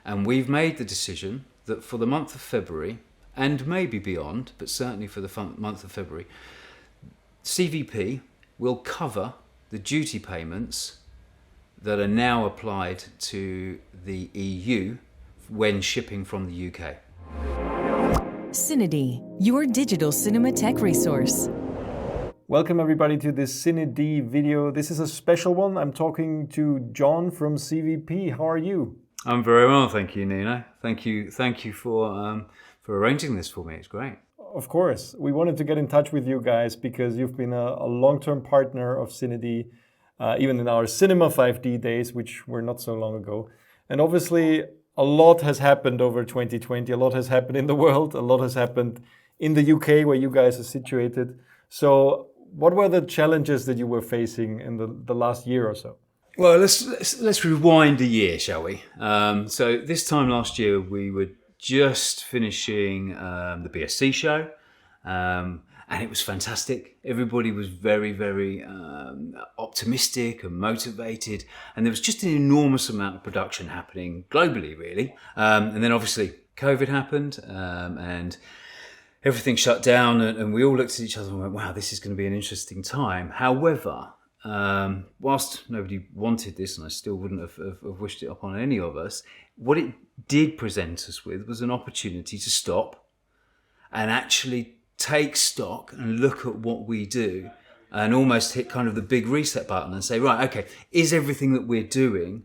And we've made the decision that for the month of February, and maybe beyond, but certainly for the month of February, CVP will cover the duty payments that are now applied to the EU when shipping from the UK. CineD, your digital cinema tech resource. Welcome everybody to this CineD video. This is a special one. I'm talking to John from CVP. How are you? I'm very well, thank you, Nino. Thank you for arranging this for me. It's great. Of course. We wanted to get in touch with you guys because you've been a long-term partner of CineD, even in our Cinema 5D days, which were not so long ago. And obviously, a lot has happened over 2020. A lot has happened in the world. A lot has happened in the UK, where you guys are situated. So what were the challenges that you were facing in the last year or so? Well, let's rewind a year, shall we? So this time last year, we were just finishing the BSC show, and it was fantastic. Everybody was very, very optimistic and motivated, and there was just an enormous amount of production happening globally, really. And then obviously COVID happened, and everything shut down, and we all looked at each other and went, wow, this is going to be an interesting time. However, whilst nobody wanted this, and I still wouldn't have wished it upon any of us, what it did present us with was an opportunity to stop and actually take stock and look at what we do and almost hit kind of the big reset button and say, right, okay, is everything that we're doing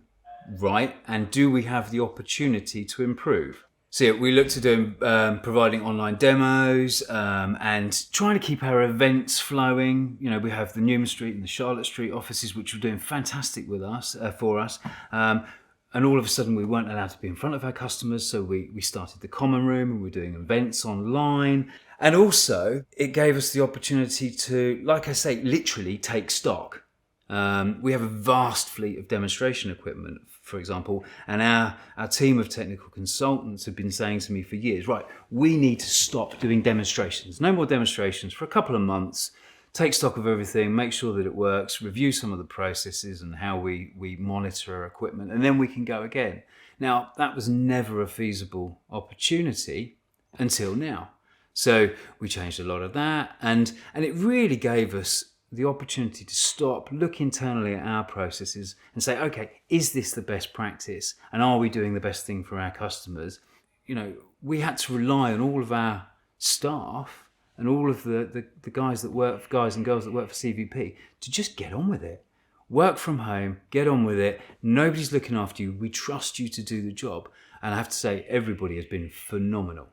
right? And do we have the opportunity to improve? So yeah, we looked at doing, providing online demos and trying to keep our events flowing. You know, we have the Newman Street and the Charlotte Street offices, which were doing fantastic with us, for us. And all of a sudden we weren't allowed to be in front of our customers. So we started the common room and we're doing events online. And also it gave us the opportunity to, like I say, literally take stock. We have a vast fleet of demonstration equipment, for example, and our team of technical consultants have been saying to me for years, right, we need to stop doing demonstrations. No more demonstrations for a couple of months, take stock of everything, make sure that it works, review some of the processes and how we monitor our equipment, and then we can go again. Now, that was never a feasible opportunity until now. So we changed a lot of that, and it really gave us the opportunity to stop, look internally at our processes and say, okay, is this the best practice? And are we doing the best thing for our customers? You know, we had to rely on all of our staff and all of the guys and girls that work for CVP to just get on with it. Work from home, get on with it. Nobody's looking after you. We trust you to do the job. And I have to say, everybody has been phenomenal.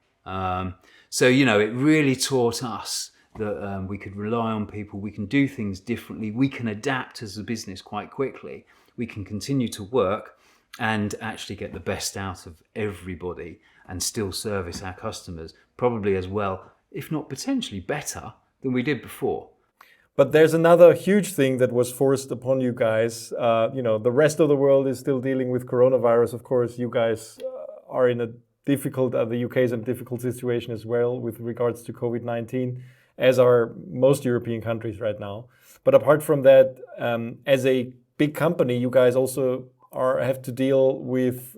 So, you know, it really taught us that we could rely on people, we can do things differently, we can adapt as a business quite quickly, we can continue to work and actually get the best out of everybody and still service our customers probably as well, if not potentially better than we did before. But there's another huge thing that was forced upon you guys. You know, the rest of the world is still dealing with coronavirus. Of course, you guys are in a difficult, the UK is in a difficult situation as well with regards to COVID-19. As are most European countries right now. But apart from that, as a big company, you guys also have to deal with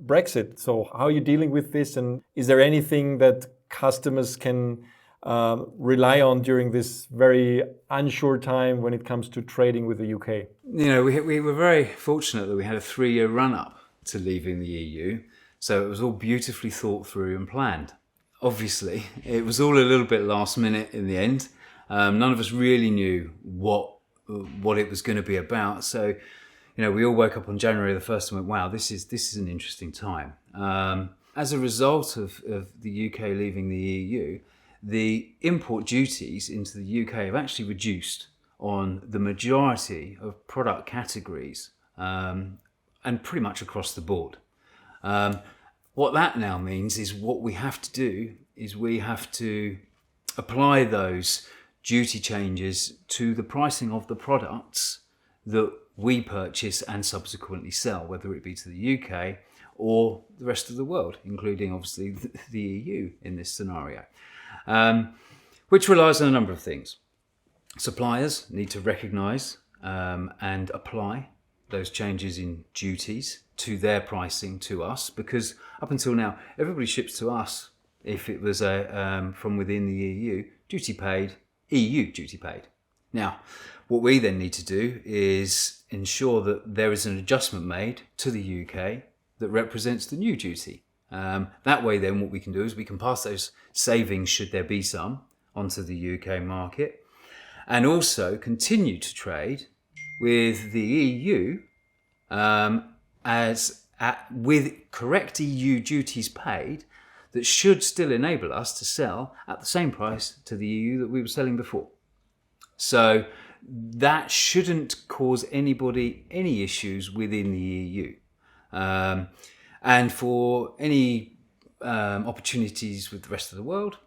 Brexit. So how are you dealing with this? And is there anything that customers can rely on during this very unsure time when it comes to trading with the UK? You know, we were very fortunate that we had a 3-year run-up to leaving the EU. So it was all beautifully thought through and planned. Obviously, it was all a little bit last minute in the end. None of us really knew what it was going to be about. So, you know, we all woke up on January the 1st and went, wow, this is an interesting time. As a result of the UK leaving the EU, the import duties into the UK have actually reduced on the majority of product categories and pretty much across the board. What that now means is what we have to do is we have to apply those duty changes to the pricing of the products that we purchase and subsequently sell, whether it be to the UK or the rest of the world, including obviously the EU in this scenario, which relies on a number of things. Suppliers need to recognise and apply those changes in duties to their pricing to us, because up until now, everybody ships to us if it was from within the EU, duty paid, EU duty paid. Now, what we then need to do is ensure that there is an adjustment made to the UK that represents the new duty. That way then what we can do is we can pass those savings, should there be some, onto the UK market, and also continue to trade with the EU with correct EU duties paid that should still enable us to sell at the same price to the EU that we were selling before. So that shouldn't cause anybody any issues within the EU. And for any opportunities with the rest of the world,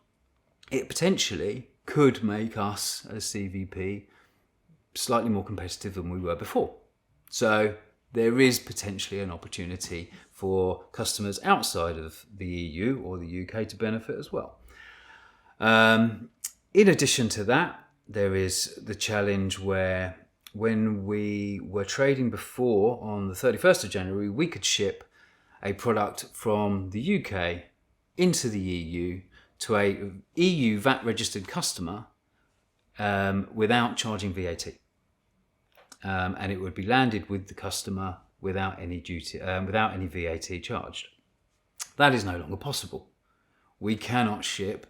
it potentially could make us as CVP slightly more competitive than we were before. So there is potentially an opportunity for customers outside of the EU or the UK to benefit as well. In addition to that, there is the challenge where when we were trading before on the 31st of January, we could ship a product from the UK into the EU to a EU VAT registered customer without charging VAT. And it would be landed with the customer without any duty, without any VAT charged. That is no longer possible. We cannot ship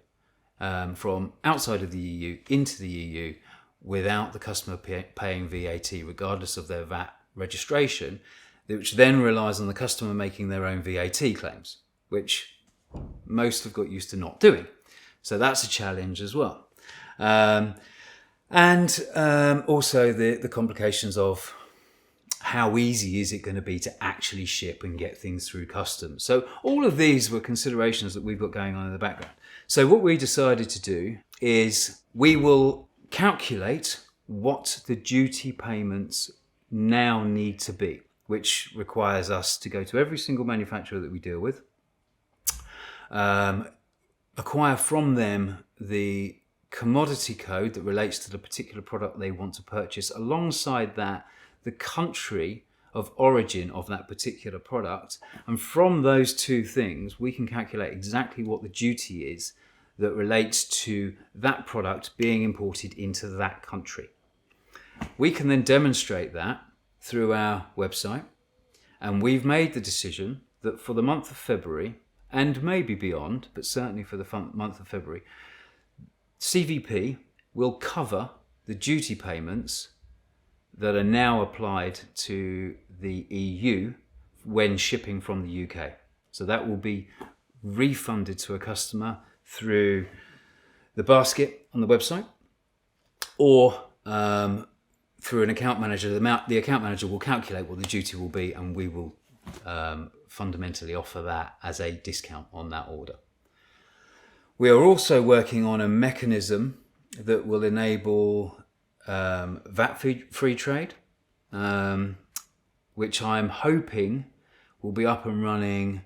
from outside of the EU into the EU without the customer paying VAT, regardless of their VAT registration, which then relies on the customer making their own VAT claims, which most have got used to not doing. So that's a challenge as well. And also the complications of how easy is it going to be to actually ship and get things through customs. So all of these were considerations that we've got going on in the background. So what we decided to do is we will calculate what the duty payments now need to be, which requires us to go to every single manufacturer that we deal with, acquire from them the commodity code that relates to the particular product they want to purchase. Alongside that, the country of origin of that particular product. And from those two things, we can calculate exactly what the duty is that relates to that product being imported into that country. We can then demonstrate that through our website. And we've made the decision that for the month of February, and maybe beyond, but certainly for the month of February, CVP will cover the duty payments that are now applied to the EU when shipping from the UK. So that will be refunded to a customer through the basket on the website, or through an account manager. The account manager will calculate what the duty will be, and we will fundamentally offer that as a discount on that order. We are also working on a mechanism that will enable VAT-free trade, which I'm hoping will be up and running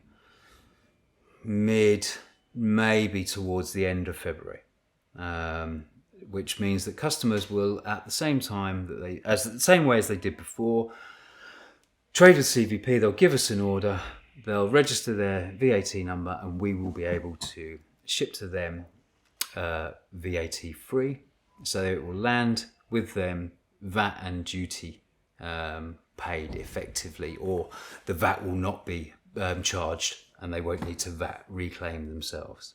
maybe towards the end of February, which means that customers will, at the same time the same way as they did before, trade with CVP. They'll give us an order, they'll register their VAT number, and we will be able to ship to them VAT free. So it will land with them VAT and duty paid effectively, or the VAT will not be charged and they won't need to VAT reclaim themselves.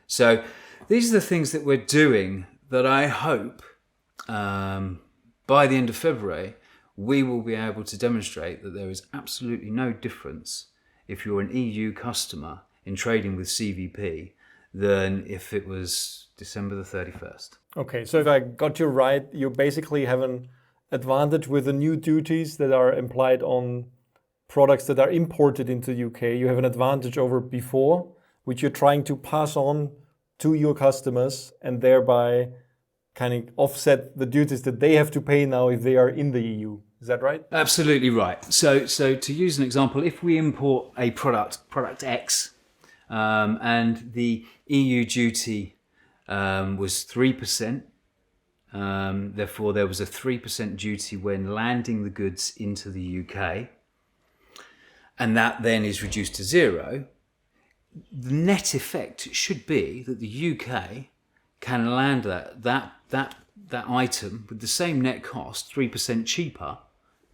So these are the things that we're doing that I hope by the end of February we will be able to demonstrate that there is absolutely no difference if you're an EU customer in trading with CVP than if it was December the 31st. Okay, so if I got you right, you basically have an advantage with the new duties that are applied on products that are imported into the UK. You have an advantage over before, which you're trying to pass on to your customers and thereby kind of offset the duties that they have to pay now if they are in the EU. Is that right? Absolutely right. So to use an example, if we import a product X, and the EU duty was 3%, Therefore, there was a 3% duty when landing the goods into the UK, and that then is reduced to zero. The net effect should be that the UK can land that item with the same net cost, 3% cheaper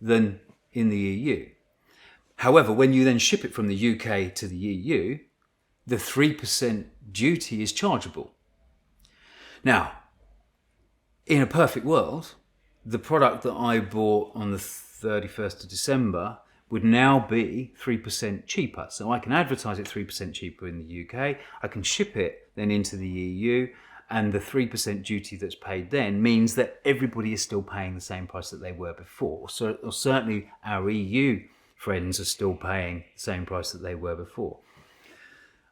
than in the EU. However, when you then ship it from the UK to the EU, the 3% duty is chargeable. Now, in a perfect world, the product that I bought on the 31st of December would now be 3% cheaper. So I can advertise it 3% cheaper in the UK, I can ship it then into the EU, and the 3% duty that's paid then means that everybody is still paying the same price that they were before. So, or certainly our EU friends are still paying the same price that they were before.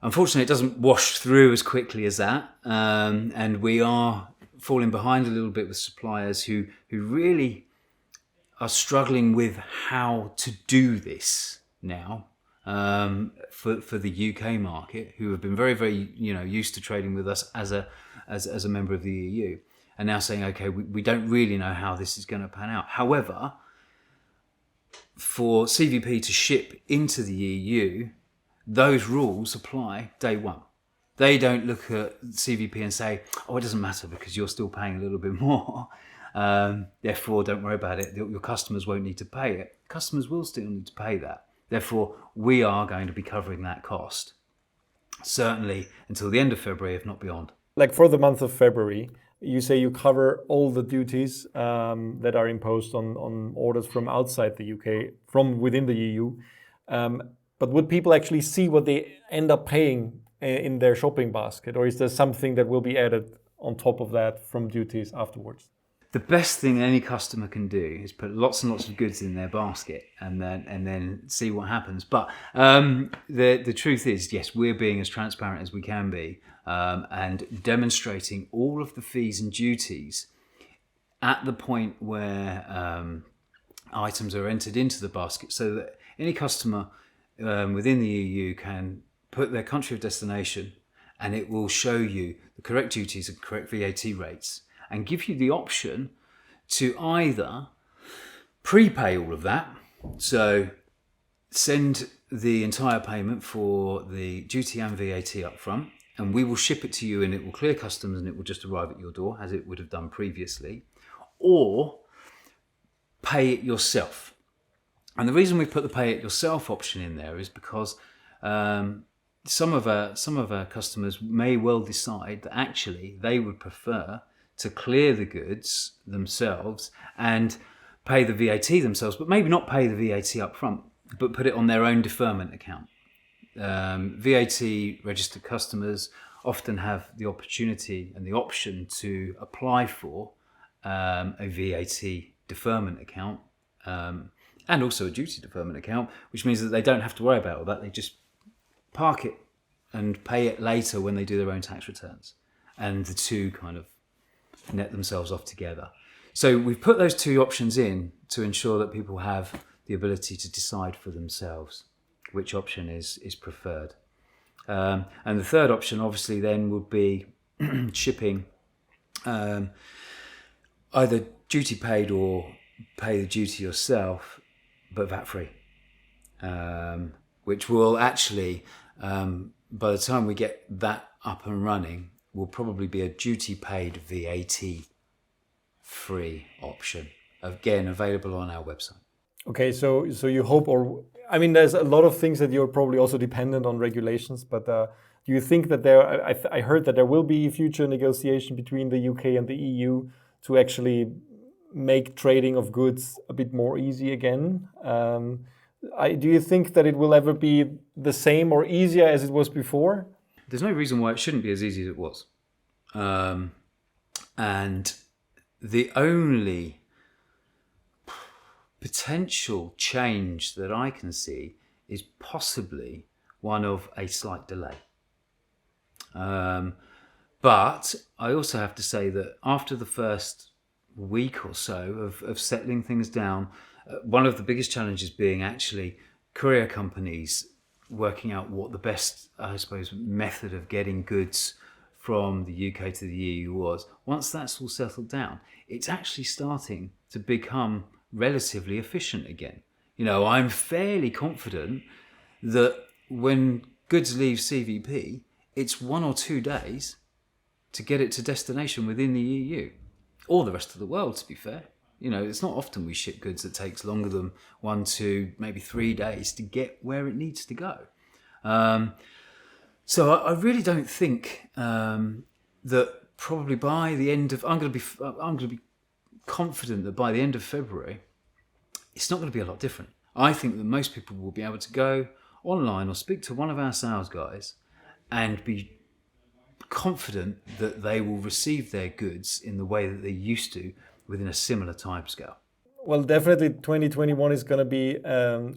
Unfortunately, it doesn't wash through as quickly as that, and we are falling behind a little bit with suppliers who really are struggling with how to do this now for the UK market, who have been very, very used to trading with us as a member of the EU, and now saying, okay, we don't really know how this is going to pan out. However, for CVP to ship into the EU, those rules apply day one. They don't look at CVP and say, oh, it doesn't matter because you're still paying a little bit more. Therefore, don't worry about it. Your customers won't need to pay it. Customers will still need to pay that. Therefore, we are going to be covering that cost, certainly until the end of February, if not beyond. Like for the month of February, you say you cover all the duties that are imposed on orders from outside the UK, from within the EU. But would people actually see what they end up paying in their shopping basket? Or is there something that will be added on top of that from duties afterwards? The best thing any customer can do is put lots and lots of goods in their basket and then see what happens. But the truth is, yes, we're being as transparent as we can be and demonstrating all of the fees and duties at the point where items are entered into the basket, so that any customer within the EU can put their country of destination and it will show you the correct duties and correct VAT rates and give you the option to either prepay all of that, so send the entire payment for the duty and VAT up front, and we will ship it to you and it will clear customs and it will just arrive at your door as it would have done previously, or pay it yourself. And the reason we put the pay it yourself option in there is because some of our customers may well decide that actually they would prefer to clear the goods themselves and pay the VAT themselves, but maybe not pay the VAT up front, but put it on their own deferment account. VAT registered customers often have the opportunity and the option to apply for a VAT deferment account and also a duty deferment account, which means that they don't have to worry about all that. They just park it and pay it later when they do their own tax returns. And the two kind of net themselves off together. So we've put those two options in to ensure that people have the ability to decide for themselves which option is preferred. And the third option obviously then would be shipping either duty paid or pay the duty yourself, but VAT free, which will actually, by the time we get that up and running, will probably be a duty paid VAT free option, again available on our website. Okay, so you hope, or I mean, there's a lot of things that you're probably also dependent on regulations, but do you think that I heard that there will be future negotiation between the UK and the EU to actually make trading of goods a bit more easy again? Do you think that it will ever be the same or easier as it was before? There's no reason why it shouldn't be as easy as it was. And the only potential change that I can see is possibly one of a slight delay. But I also have to say that after the first week or so of settling things down, one of the biggest challenges being actually courier companies working out what the best, I suppose, method of getting goods from the UK to the EU was, once that's all settled down, it's actually starting to become relatively efficient again. I'm fairly confident that when goods leave CVP, it's 1 or 2 days to get it to destination within the EU, or the rest of the world, to be fair. It's not often we ship goods that takes longer than 1, 2, maybe 3 days to get where it needs to go. So I really don't think that probably by the end of, I'm going to be confident that by the end of February, it's not going to be a lot different. I think that most people will be able to go online or speak to one of our sales guys and be confident that they will receive their goods in the way that they used to within a similar timescale. Well, definitely 2021 is going to be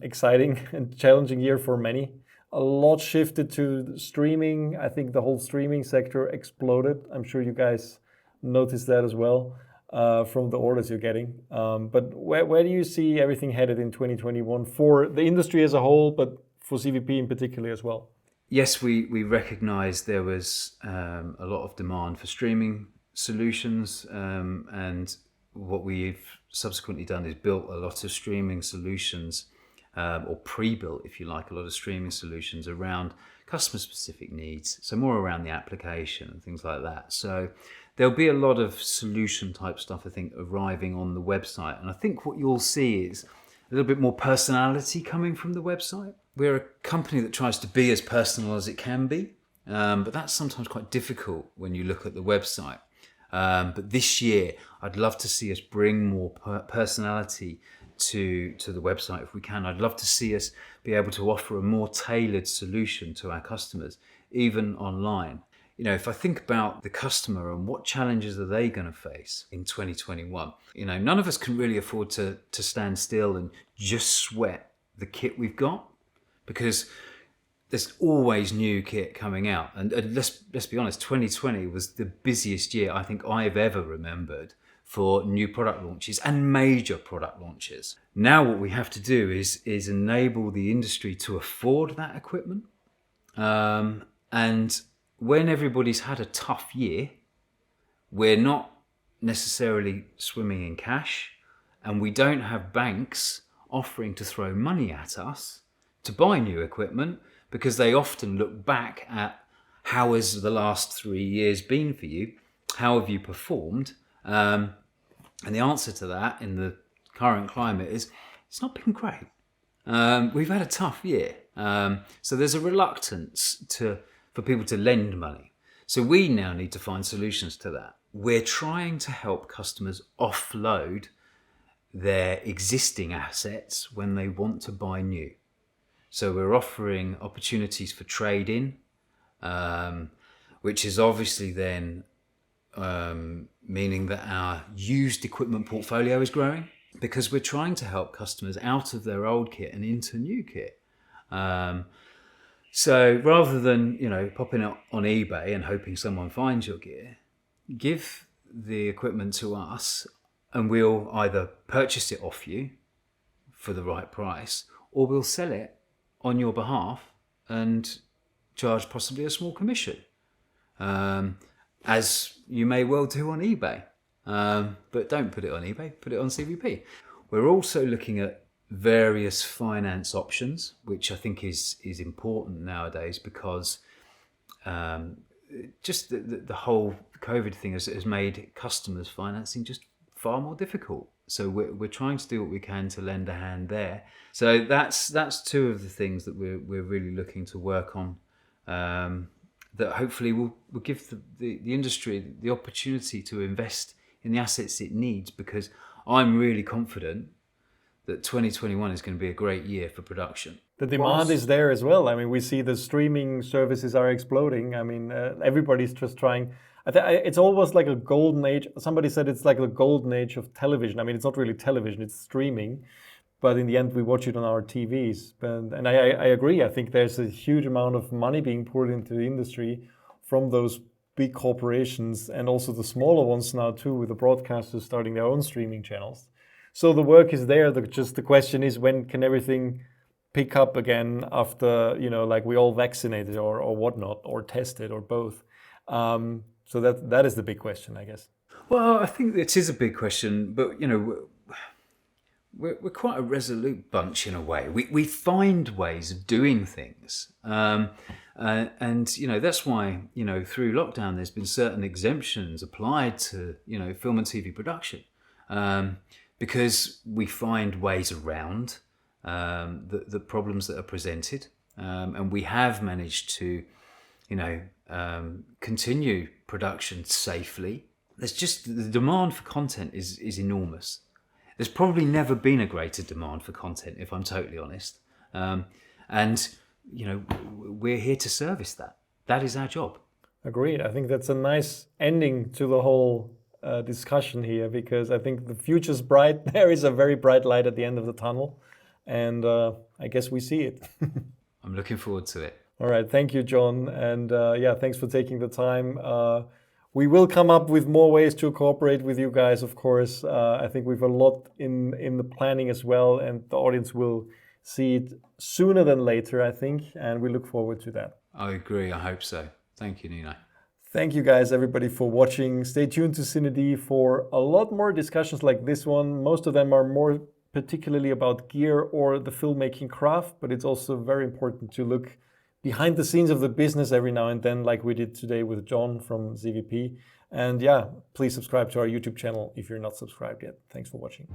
exciting and challenging year for many. A lot shifted to streaming. I think the whole streaming sector exploded. I'm sure you guys noticed that as well from the orders you're getting. But where do you see everything headed in 2021 for the industry as a whole, but for CVP in particular as well? Yes, we recognised there was a lot of demand for streaming solutions, and what we've subsequently done is built a lot of streaming solutions, or pre-built, if you like, a lot of streaming solutions around customer-specific needs, so more around the application and things like that. So there'll be a lot of solution-type stuff, I think, arriving on the website, and I think what you'll see is a little bit more personality coming from the website. We're a company that tries to be as personal as it can be, but that's sometimes quite difficult when you look at the website. But this year, I'd love to see us bring more personality to the website if we can. I'd love to see us be able to offer a more tailored solution to our customers, even online. If I think about the customer and what challenges are they going to face in 2021, none of us can really afford to stand still and just sweat the kit we've got, because there's always new kit coming out. And let's be honest, 2020 was the busiest year I think I've ever remembered for new product launches and major product launches. Now what we have to do is enable the industry to afford that equipment. And when everybody's had a tough year, we're not necessarily swimming in cash, and we don't have banks offering to throw money at us to buy new equipment, because they often look back at how has the last 3 years been for you? How have you performed? And the answer to that in the current climate is it's not been great. We've had a tough year. So there's a reluctance for people to lend money. So we now need to find solutions to that. We're trying to help customers offload their existing assets when they want to buy new. So we're offering opportunities for Tradein, which is obviously then meaning that our used equipment portfolio is growing, because we're trying to help customers out of their old kit and into new kit. So rather than popping it on eBay and hoping someone finds your gear, give the equipment to us and we'll either purchase it off you for the right price, or we'll sell it on your behalf and charge possibly a small commission, as you may well do on eBay. But don't put it on eBay, put it on CVP. We're also looking at various finance options, which I think is important nowadays, because just the whole COVID thing has made customers' financing just far more difficult. So we're trying to do what we can to lend a hand there. So that's two of the things that we're really looking to work on, that hopefully will give the industry the opportunity to invest in the assets it needs, because I'm really confident that 2021 is going to be a great year for production. The demand is there as well. I mean, we see the streaming services are exploding. I mean, everybody's just trying. It's almost like a golden age. Somebody said it's like the golden age of television. I mean, it's not really television, it's streaming. But in the end, we watch it on our TVs. And I agree. I think there's a huge amount of money being poured into the industry from those big corporations, and also the smaller ones now too, with the broadcasters starting their own streaming channels. So the work is there. Just the question is, when can everything pick up again after, like we all vaccinated or whatnot, or tested, or both? So that is the big question, I guess. Well, I think it is a big question, but we're quite a resolute bunch in a way. We find ways of doing things, and that's why through lockdown there's been certain exemptions applied to film and TV production, because we find ways around the problems that are presented, and we have managed to continue production safely. There's just the demand for content is enormous. There's probably never been a greater demand for content, if I'm totally honest. And we're here to service that. That is our job. Agreed. I think that's a nice ending to the whole discussion here, because I think the future's bright. There is a very bright light at the end of the tunnel, and I guess we see it. I'm looking forward to it. All right. Thank you, John. And thanks for taking the time. We will come up with more ways to cooperate with you guys, of course. I think we've a lot in the planning as well, and the audience will see it sooner than later, I think, and we look forward to that. I agree. I hope so. Thank you, Nino. Thank you guys, everybody, for watching. Stay tuned to CineD for a lot more discussions like this one. Most of them are more particularly about gear or the filmmaking craft, but it's also very important to look behind the scenes of the business every now and then, like we did today with John from CVP. And please subscribe to our YouTube channel if you're not subscribed yet. Thanks for watching.